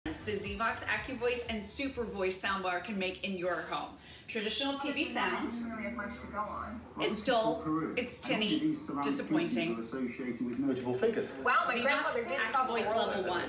the ZVOX AccuVoice and SuperVoice soundbar can make in your home. Traditional TV sound. Really have much to go on. It's dull, it's tinny, disappointing. Notable figures. Wow, my ZVOX grandmother did AccuVoice level 1.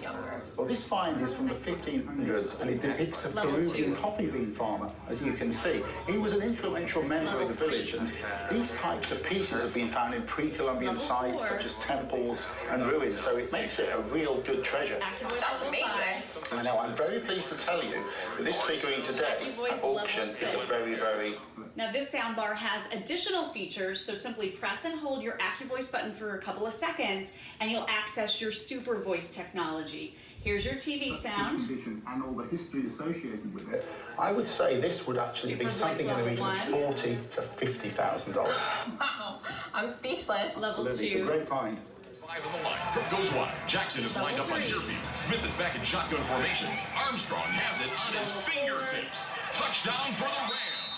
Well, this find is from the 1500s, and it depicts a Level Peruvian 2. coffee bean farmer, as you can see. He was an influential member of the village, and these types of pieces have been found in pre-Columbian Level sites, 4. such as temples and ruins, so it makes it a real good treasure. AccuVoice That's level amazing. 5. And now, I'm very pleased to tell you that this figurine today AccuVoice at level auction is 6. a very Now this soundbar has additional features, so simply press and hold your AccuVoice button for a couple of seconds and you'll access your SuperVoice technology. Here's your TV sound. And all the history associated with it. I would say this would actually be SuperVoice something in the region level of $40,000 to $50,000. Wow, I'm speechless. Level It's a 2. great find. Five on the line. Crook goes wide. Jackson is lined up on Level 3. Shearfield. Smith is back in shotgun formation. Armstrong has it on his Level 4. fingertips. Touchdown for the Rams.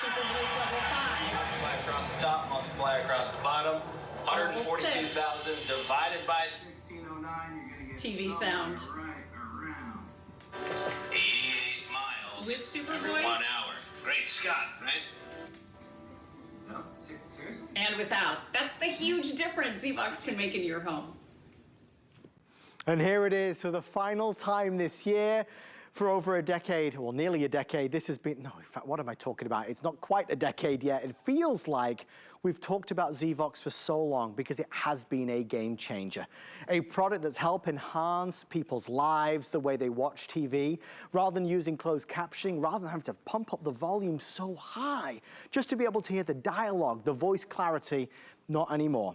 SuperVoice level 5. Multiply across the top, multiply across the bottom. 142,000 divided by 1609, you're going to get TV sound. right around. 88 miles. With SuperVoice. Every 1 hour. Great Scott, right? No, seriously? And without. That's the huge difference ZVOX can make in your home. And here it is for the final time this year. For over a decade, well, nearly a decade, this has been, no, in fact, what am I talking about? It's not quite a decade yet. It feels like we've talked about ZVOX for so long because it has been a game changer. A product that's helped enhance people's lives, the way they watch TV, rather than using closed captioning, rather than having to pump up the volume so high, just to be able to hear the dialogue, the voice clarity, not anymore.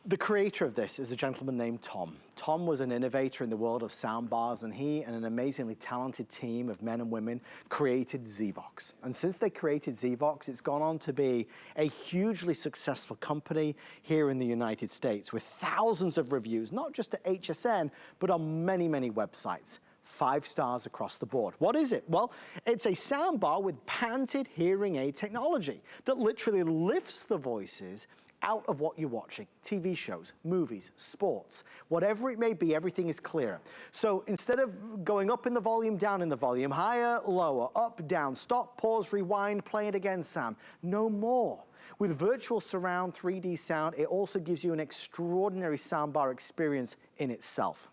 The creator of this is a gentleman named Tom. Tom was an innovator in the world of soundbars, and he and an amazingly talented team of men and women created ZVOX. And since they created ZVOX, it's gone on to be a hugely successful company here in the United States with thousands of reviews, not just at HSN, but on many, many websites. 5 stars across the board. What is it? Well, it's a soundbar with patented hearing aid technology that literally lifts the voices out of what you're watching. TV shows, movies, sports, whatever it may be, everything is clear. So instead of going up in the volume, down in the volume, higher, lower, up, down, stop, pause, rewind, play it again, Sam, no more. With virtual surround 3D sound, it also gives you an extraordinary soundbar experience in itself.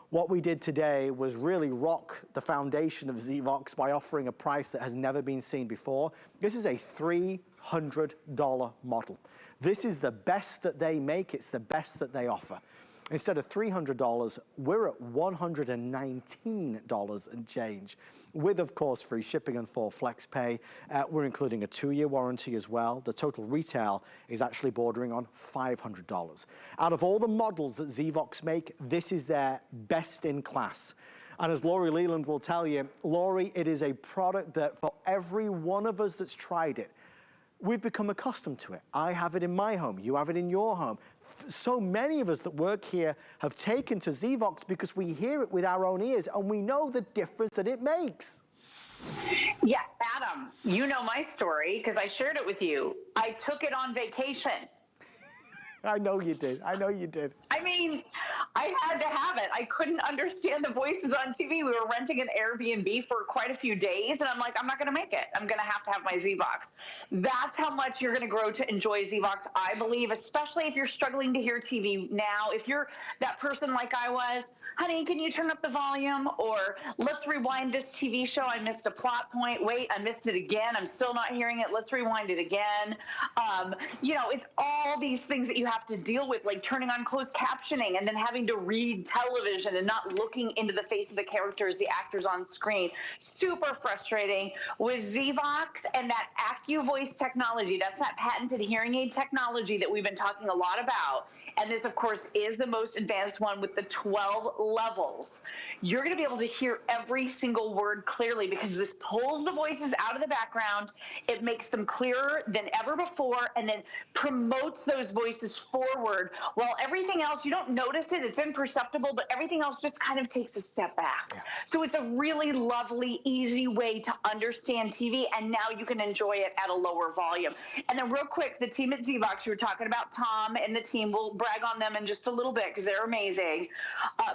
What we did today was really rock the foundation of ZVOX by offering a price that has never been seen before. This is a $300 model. This is the best that they make, it's the best that they offer. Instead of $300, we're at $119 and change, with, of course, free shipping and full flex pay. We're including a 2-year warranty as well. The total retail is actually bordering on $500. Out of all the models that ZVOX make, this is their best in class. And as Laurie Leland will tell you, Laurie, it is a product that for every one of us that's tried it, we've become accustomed to it. I have it in my home, you have it in your home. So many of us that work here have taken to ZVOX because we hear it with our own ears and we know the difference that it makes. Yeah, Adam, you know my story because I shared it with you. I took it on vacation. I know you did. I know you did. I mean, I had to have it. I couldn't understand the voices on TV. We were renting an Airbnb for quite a few days, and I'm like, I'm not going to make it. I'm going to have my ZVOX. That's how much you're going to grow to enjoy ZVOX, I believe, especially if you're struggling to hear TV now. If you're that person like I was, honey, can you turn up the volume? Or let's rewind this TV show. I missed a plot point. Wait, I missed it again. I'm still not hearing it. Let's rewind it again. You know, it's all these things that you have to deal with, like turning on closed captioning and then having to read television and not looking into the face of the characters, the actors on screen. Super frustrating. With ZVOX and that AccuVoice technology, that's that patented hearing aid technology that we've been talking a lot about. And this, of course, is the most advanced one with the 12 levels. You're going to be able to hear every single word clearly because this pulls the voices out of the background. It makes them clearer than ever before and then promotes those voices forward while everything else, you don't notice it, it's imperceptible, but everything else just kind of takes a step back. Yeah. So it's a really lovely, easy way to understand TV, and now you can enjoy it at a lower volume. And then real quick, the team at ZVOX, you were talking about Tom and the team, we'll brag on them in just a little bit because they're amazing.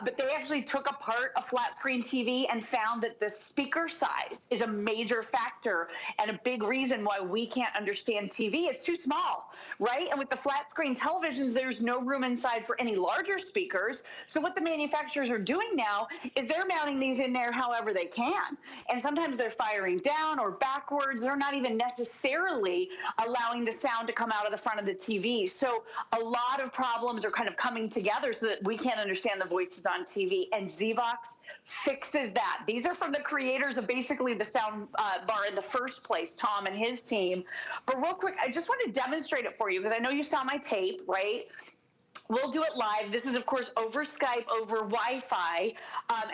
But but they actually took apart a flat screen TV and found that the speaker size is a major factor and a big reason why we can't understand TV. It's too small, right? And with the flat screen televisions, there's no room inside for any larger speakers. So what the manufacturers are doing now is they're mounting these in there however they can. And sometimes they're firing down or backwards. They're not even necessarily allowing the sound to come out of the front of the TV. So a lot of problems are kind of coming together so that we can't understand the voices on TV, and ZVOX fixes that. These are from the creators of basically the sound bar in the first place, Tom and his team. But real quick, I just want to demonstrate it for you because I know you saw my tape, right? We'll do it live. This is, of course, over Skype, over Wi-Fi,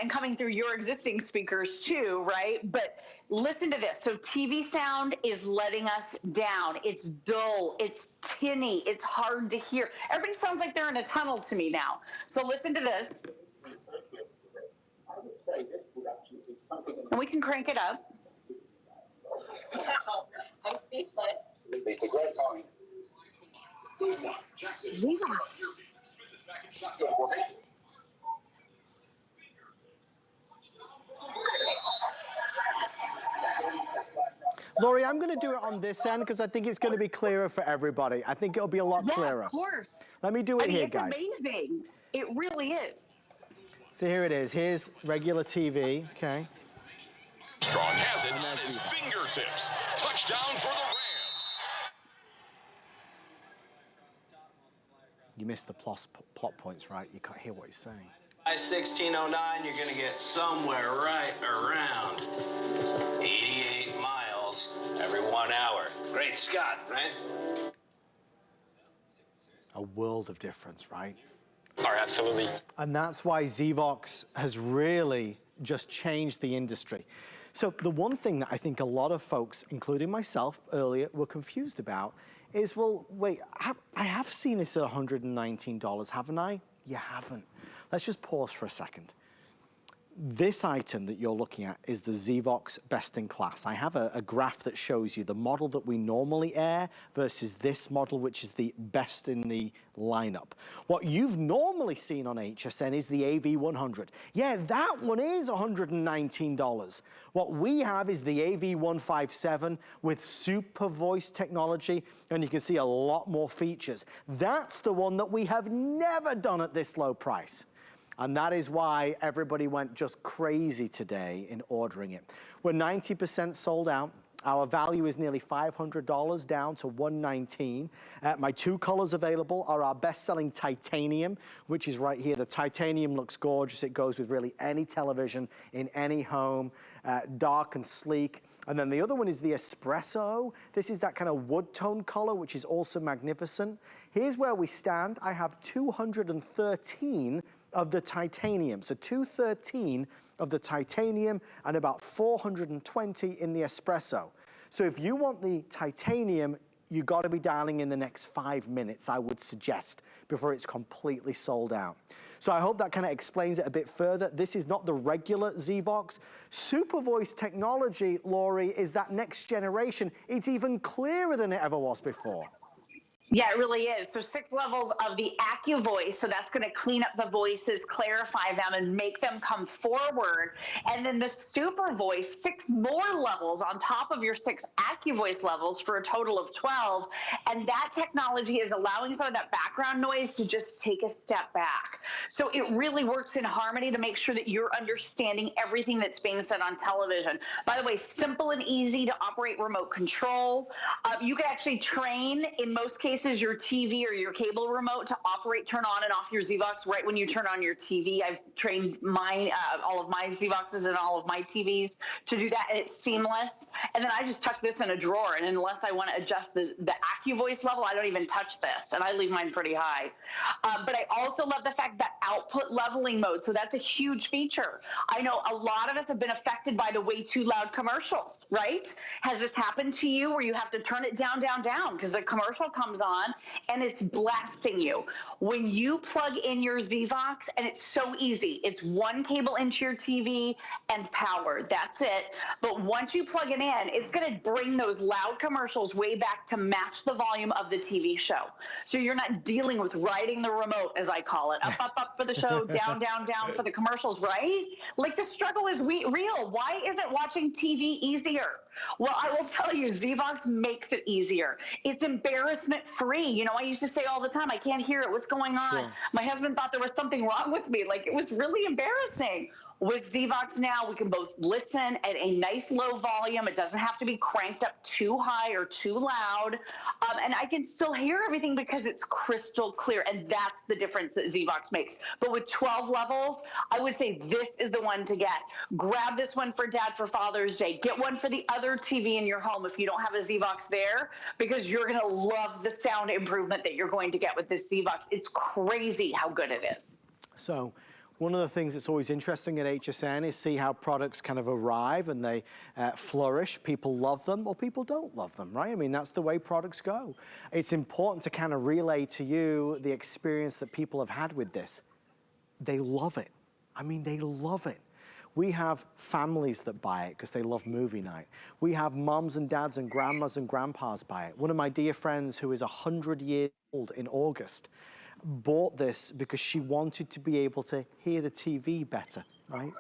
and coming through your existing speakers too, right? But listen to this. So TV sound is letting us down. It's dull. It's tinny. It's hard to hear. Everybody sounds like they're in a tunnel to me now. So listen to this. And we can crank it up. I'm speechless. It's a great point. Laurie, I'm going to do it on this end because I think it's going to be clearer for everybody. I think it'll be a lot clearer. Yeah, of course. Let me do it here, it's guys. Amazing. It really is. So here it is. Here's regular TV, okay? Armstrong has it on his fingertips. Touchdown for the Rams. You missed the plot points, right? You can't hear what he's saying. By 1609, you're going to get somewhere right around 88 miles every 1 hour. Great Scott, right? A world of difference, right? Absolutely. And that's why ZVOX has really just changed the industry. So the one thing that I think a lot of folks, including myself earlier, were confused about is, well, wait, I have seen this at $119, haven't I? You haven't. Let's just pause for a second. This item that you're looking at is the ZVOX Best in Class. I have a graph that shows you the model that we normally air versus this model, which is the best in the lineup. What you've normally seen on HSN is the AV100. Yeah, that one is $119. What we have is the AV157 with SuperVoice technology, and you can see a lot more features. That's the one that we have never done at this low price. And that is why everybody went just crazy today in ordering it. We're 90% sold out. Our value is nearly $500 down to $119. My two colors available are our best-selling titanium, which is right here. The titanium looks gorgeous. It goes with really any television in any home, dark and sleek. And then the other one is the espresso. This is that kind of wood tone color, which is also magnificent. Here's where we stand. I have 213 of the titanium. So 213 of the titanium and about 420 in the espresso. So if you want the titanium, you got to be dialing in the next 5 minutes, I would suggest, before it's completely sold out. So I hope that kind of explains it a bit further. This is not the regular ZVOX. SuperVoice technology, Laurie, is that next generation. It's even clearer than it ever was before. Yeah, it really is. So 6 levels of the AccuVoice. So that's going to clean up the voices, clarify them, and make them come forward. And then the SuperVoice, 6 more levels on top of your 6 AccuVoice levels for a total of 12. And that technology is allowing some of that background noise to just take a step back. So it really works in harmony to make sure that you're understanding everything that's being said on television. By the way, simple and easy to operate remote control. You can actually train, in most cases, your TV or your cable remote to operate, turn on and off your ZVOX right when you turn on your TV. I've trained all of my ZVOXs and all of my TVs to do that, and it's seamless. And then I just tuck this in a drawer, and unless I want to adjust the AccuVoice level, I don't even touch this, and I leave mine pretty high. But I also love the fact that output leveling mode, so that's a huge feature. I know a lot of us have been affected by the way too loud commercials, right? Has this happened to you where you have to turn it down, down, down because the commercial comes on? on, and it's blasting you. When you plug in your ZVOX, and it's so easy, it's one cable into your TV and power, that's it. But once you plug it in, it's gonna bring those loud commercials way back to match the volume of the TV show. So you're not dealing with riding the remote, as I call it, up for the show, down for the commercials, right? Like, the struggle is real. Why isn't watching TV easier? Well, I will tell you, ZVOX makes it easier. It's embarrassment free. You know, I used to say all the time, I can't hear it. What's going on? Sure. My husband thought there was something wrong with me. Like, it was really embarrassing. With ZVOX now, we can both listen at a nice low volume. It doesn't have to be cranked up too high or too loud. And I can still hear everything because it's crystal clear. And that's the difference that ZVOX makes. But with 12 levels, I would say this is the one to get. Grab this one for Dad for Father's Day. Get one for the other TV in your home if you don't have a ZVOX there, because you're going to love the sound improvement that you're going to get with this ZVOX. It's crazy how good it is. So, one of the things that's always interesting at HSN is see how products kind of arrive and they flourish. People love them or people don't love them, right? I mean, that's the way products go. It's important to kind of relay to you the experience that people have had with this. They love it. I mean, they love it. We have families that buy it because they love movie night. We have moms and dads and grandmas and grandpas buy it. One of my dear friends who is 100 years old in August bought this because she wanted to be able to hear the TV better, right?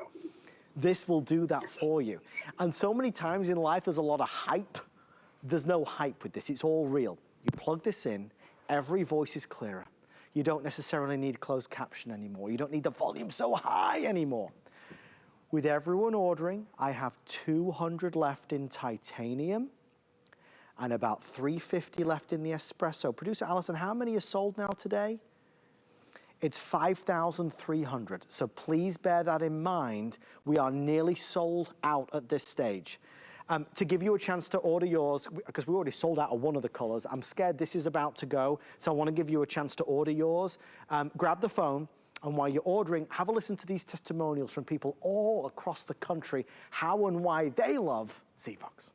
This will do that for you. And so many times in life, there's a lot of hype. There's no hype with this. It's all real. You plug this in, every voice is clearer. You don't necessarily need closed caption anymore. You don't need the volume so high anymore. With everyone ordering, I have 200 left in titanium and about 350 left in the espresso. Producer Allison, how many are sold now today? It's 5,300, so please bear that in mind. We are nearly sold out at this stage. To give you a chance to order yours, because we already sold out of one of the colors, I'm scared this is about to go, so I want to give you a chance to order yours. Grab the phone, and while you're ordering, have a listen to these testimonials from people all across the country, how and why they love ZVOX.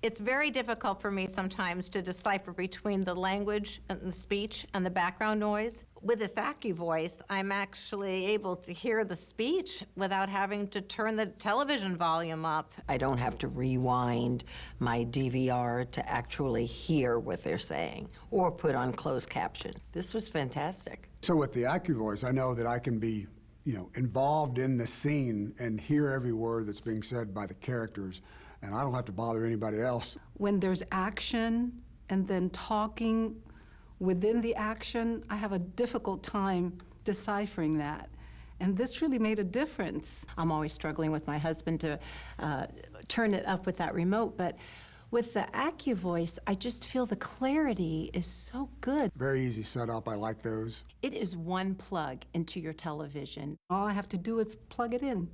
It's very difficult for me sometimes to decipher between the language and the speech and the background noise. With this AccuVoice, I'm actually able to hear the speech without having to turn the television volume up. I don't have to rewind my DVR to actually hear what they're saying or put on closed caption. This was fantastic. So with the AccuVoice, I know that I can be, involved in the scene and hear every word that's being said by the characters, and I don't have to bother anybody else. When there's action and then talking within the action, I have a difficult time deciphering that. And this really made a difference. I'm always struggling with my husband to turn it up with that remote, but with the AccuVoice, I just feel the clarity is so good. Very easy setup, I like those. It is one plug into your television. All I have to do is plug it in.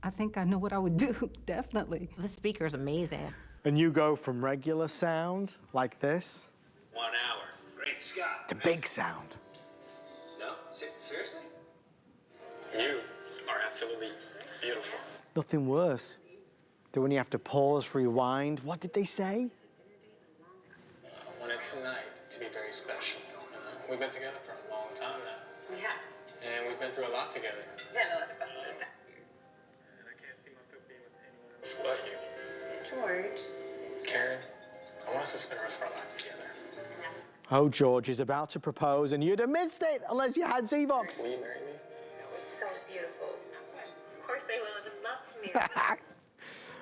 I think I know what I would do, definitely. The speaker is amazing. And you go from regular sound, like this, 1 hour. Great Scott. to big sound. No? Seriously? You are absolutely beautiful. Nothing worse than when you have to pause, rewind. What did they say? I want it tonight to be very special. We've been together for a long time now. We have. And we've been through a lot together. Yeah, no, that's years. And I can't see myself being with anyone else but you. George. Karen, I want us to spend the rest of our lives together. Oh, George is about to propose, and you'd have missed it unless you had ZVOX. Will you marry me? So beautiful. Of course I will. I would love to marry you.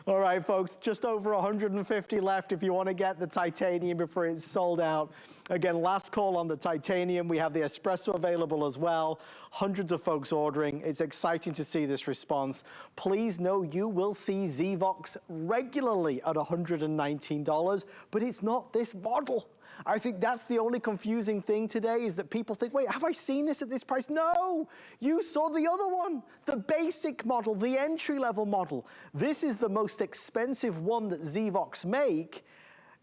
All right, folks, just over 150 left if you want to get the titanium before it's sold out. Again, last call on the titanium. We have the espresso available as well. Hundreds of folks ordering. It's exciting to see this response. Please know you will see ZVOX regularly at $119, but it's not this model. I think that's the only confusing thing today is that people think, wait, have I seen this at this price? No, you saw the other one, the basic model, the entry-level model. This is the most expensive one that ZVOX make.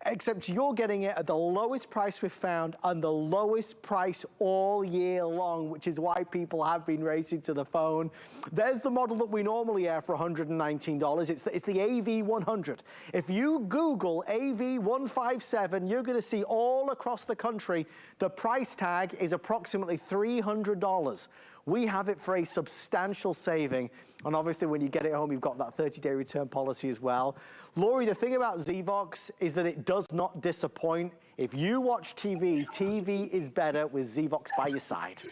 except you're getting it at the lowest price we've found and the lowest price all year long, which is why people have been racing to the phone. There's the model that we normally air for $119. It's the AV100. If you Google AV157, you're going to see all across the country, the price tag is approximately $300. We have it for a substantial saving. And obviously when you get it home, you've got that 30-day return policy as well. Laurie, the thing about ZVOX is that it does not disappoint. If you watch TV, TV is better with ZVOX by your side.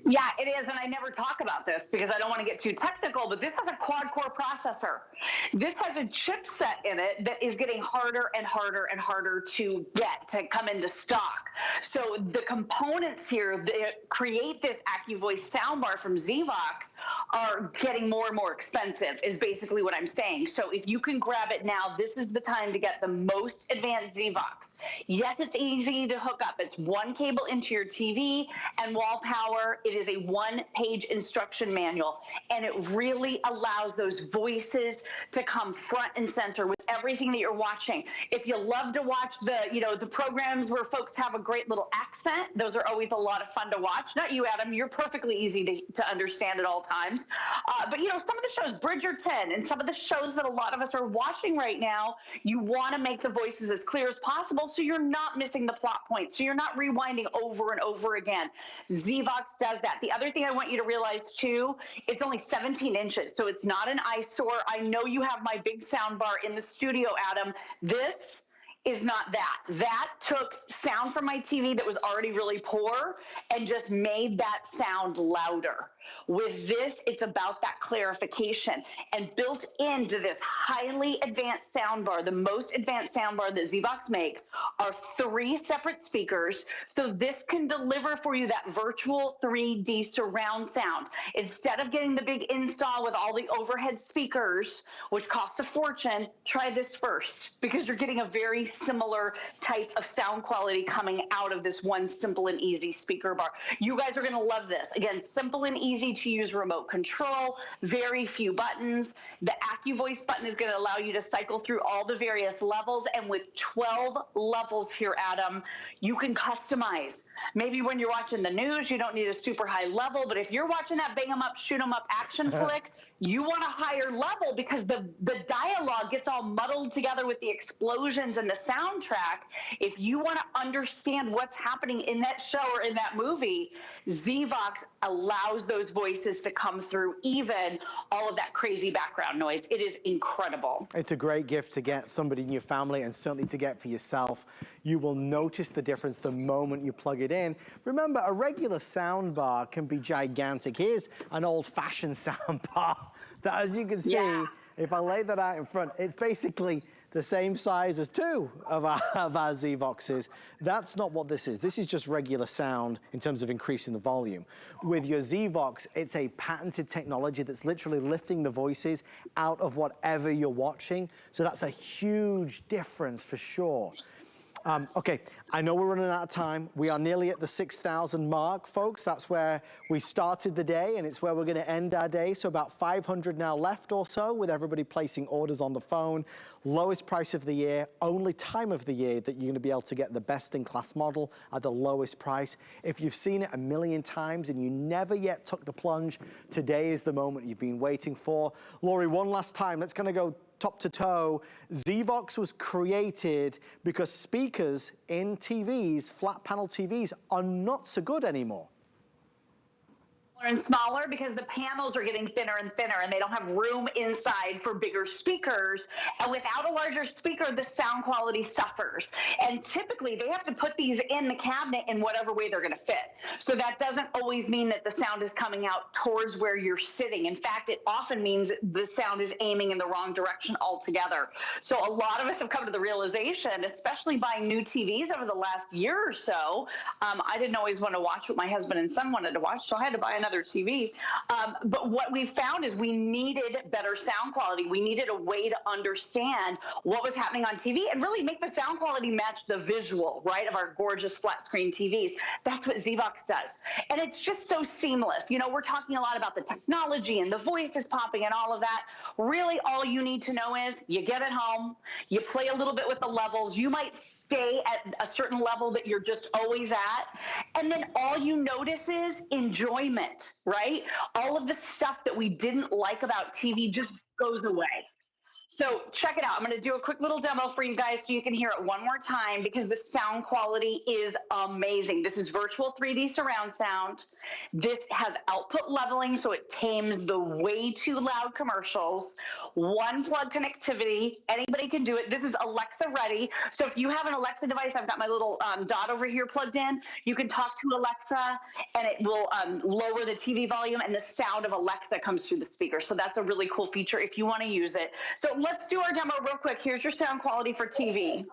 Yeah, it is, and I never talk about this because I don't want to get too technical, but this has a quad-core processor. This has a chipset in it that is getting harder and harder and harder to get, to come into stock. So the components here that create this AccuVoice soundbar from ZVOX are getting more and more expensive, is basically what I'm saying. So if you can grab it now, this is the time to get the most advanced ZVOX. Yes, it's easy to hook up. It's one cable into your TV and wall power. It is a one-page instruction manual, and it really allows those voices to come front and center with everything that you're watching. If you love to watch the programs where folks have a great little accent, those are always a lot of fun to watch. Not you, Adam. You're perfectly easy to understand at all times. But some of the shows, Bridgerton, and some of the shows that a lot of us are watching right now, you want to make the voices as clear as possible so you're not missing the plot points, so you're not rewinding over and over again. ZVOX does that. The other thing I want you to realize too, it's only 17 inches, so it's not an eyesore. I know you have my big sound bar in the studio, Adam. This is not that. That took sound from my TV that was already really poor and just made that sound louder. With this, it's about that clarification. And built into this highly advanced soundbar, the most advanced soundbar that ZVOX makes, are 3 separate speakers. So this can deliver for you that virtual 3D surround sound. Instead of getting the big install with all the overhead speakers, which costs a fortune, try this first, because you're getting a very similar type of sound quality coming out of this one simple and easy speaker bar. You guys are going to love this. Again, simple and easy to use remote control, very few buttons. The AccuVoice button is going to allow you to cycle through all the various levels, and with 12 levels here, Adam, you can customize. Maybe when you're watching the news, you don't need a super high level, but if you're watching that bang 'em up, shoot 'em up action flick, you want a higher level because the dialogue gets all muddled together with the explosions and the soundtrack. If you want to understand what's happening in that show or in that movie, ZVOX allows those voices to come through, even all of that crazy background noise. It is incredible. It's a great gift to get somebody in your family and certainly to get for yourself. You will notice the difference the moment you plug it in. Remember, a regular sound bar can be gigantic. Here's an old-fashioned sound bar that, as you can see, if I lay that out in front, it's basically the same size as 2 of our ZVOXes. That's not what this is. This is just regular sound in terms of increasing the volume. With your ZVOX, it's a patented technology that's literally lifting the voices out of whatever you're watching. So that's a huge difference for sure. Okay, I know we're running out of time. We are nearly at the 6,000 mark, folks. That's where we started the day, and it's where we're going to end our day. So about 500 now left or so, with everybody placing orders on the phone. Lowest price of the year, only time of the year that you're going to be able to get the best-in-class model at the lowest price. If you've seen it a million times and you never yet took the plunge, today is the moment you've been waiting for. Laurie, one last time. Let's kind of go top to toe. ZVOX was created because speakers in TVs, flat panel TVs, are not so good anymore. And smaller because the panels are getting thinner and thinner, and they don't have room inside for bigger speakers. And without a larger speaker, the sound quality suffers. And typically they have to put these in the cabinet in whatever way they're going to fit. So that doesn't always mean that the sound is coming out towards where you're sitting. In fact, it often means the sound is aiming in the wrong direction altogether. So a lot of us have come to the realization, especially buying new TVs over the last year or so, I didn't always want to watch what my husband and son wanted to watch, so I had to buy another other TVs. But what we found is we needed better sound quality. We needed a way to understand what was happening on TV and really make the sound quality match the visual, right, of our gorgeous flat screen TVs. That's what ZVOX does. And it's just so seamless. You know, we're talking a lot about the technology and the voices popping and all of that. Really, all you need to know is you get it home, you play a little bit with the levels, you might stay at a certain level that you're just always at, and then all you notice is enjoyment, right? All of the stuff that we didn't like about TV just goes away. So check it out. I'm going to do a quick little demo for you guys so you can hear it one more time because the sound quality is amazing. This is virtual 3D surround sound. This has output leveling, so it tames the way too loud commercials. One plug connectivity. Anybody can do it. This is Alexa ready. So if you have an Alexa device, I've got my little dot over here plugged in. You can talk to Alexa, and it will lower the TV volume, and the sound of Alexa comes through the speaker. So that's a really cool feature if you want to use it. So let's do our demo real quick. Here's your sound quality for TV.